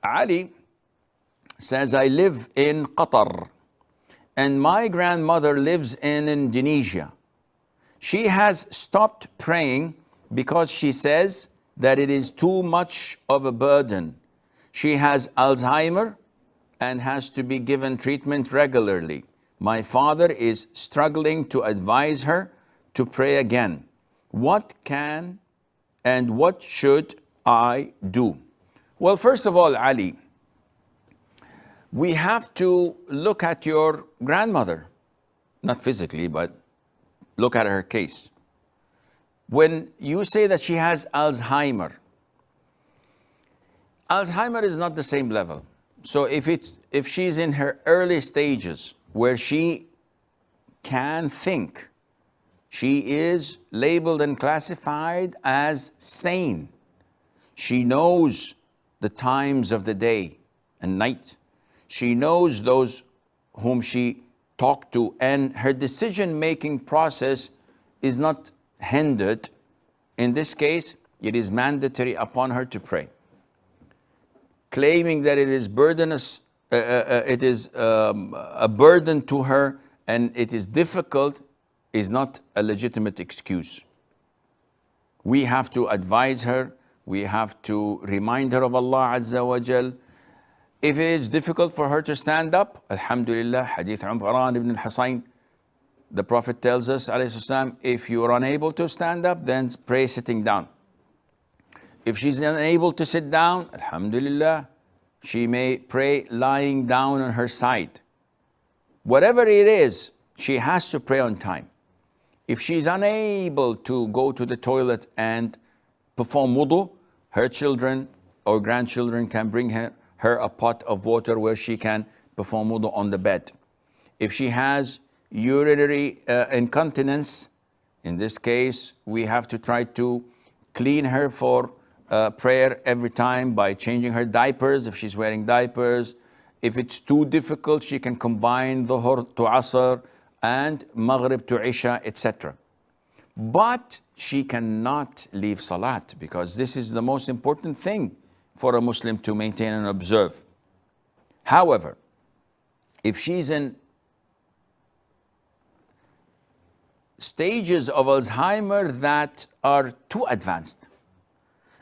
Ali says, I live in Qatar and my grandmother lives in Indonesia. She has stopped praying because she says that it is too much of a burden. She has Alzheimer and has to be given treatment regularly. My father is struggling to advise her to pray again. What can and what should I do? Well, first of all, Ali, we have to look at your grandmother, not physically, but look at her case. When you say that she has Alzheimer, Alzheimer is not the same level. So if she's in her early stages where she can think, she is labeled and classified as sane. She knows the times of the day and night. She knows those whom she talked to, and her decision-making process is not hindered. In this case, it is mandatory upon her to pray. Claiming that it is burdenous, it is a burden to her and it is difficult is not a legitimate excuse. We have to advise her, we have to remind her of Allah Azza wa Jal. If it is difficult for her to stand up, Alhamdulillah, Hadith Umran ibn al-Husayn, the Prophet tells us, alayhi salam, if you are unable to stand up, then pray sitting down. If she's unable to sit down, Alhamdulillah, she may pray lying down on her side. Whatever it is, she has to pray on time. If she's unable to go to the toilet and perform wudu, her children or grandchildren can bring her a pot of water where she can perform wudu on the bed. If she has urinary incontinence, in this case, we have to try to clean her for prayer every time by changing her diapers if she's wearing diapers. If it's too difficult, she can combine Dhuhr to Asr and Maghrib to Isha, etc. But she cannot leave Salat because this is the most important thing for a Muslim to maintain and observe. However, if she's in stages of Alzheimer that are too advanced,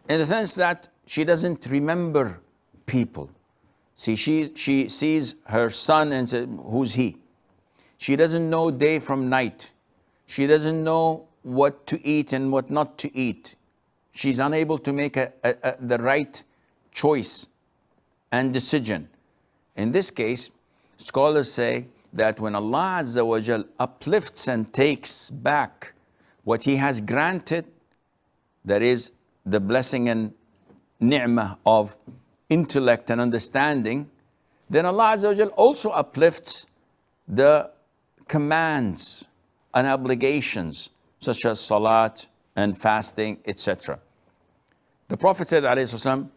in the sense that she doesn't remember people. See, she sees her son and says, who's he? She doesn't know day from night. She doesn't know what to eat and what not to eat. She's unable to make the right choice and decision. In this case, scholars say that when Allah Azza wa Jal uplifts and takes back what He has granted, that is the blessing and ni'mah of intellect and understanding, then Allah Azza wa Jal also uplifts the commands and obligations such as salat and fasting, etc. The Prophet said, alayhi wasallam,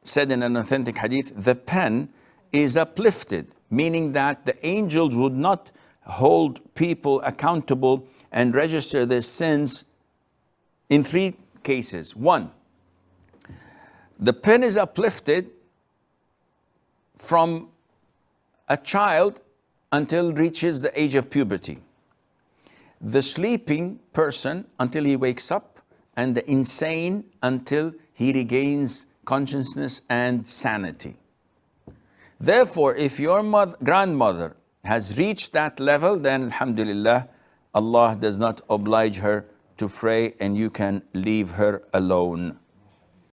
said in an authentic hadith, the pen is uplifted, meaning that the angels would not hold people accountable and register their sins in three cases. One, the pen is uplifted from a child until reaches the age of puberty, the sleeping person until he wakes up, and the insane until he regains consciousness and sanity. Therefore, if your grandmother has reached that level, then alhamdulillah, Allah does not oblige her to pray and you can leave her alone.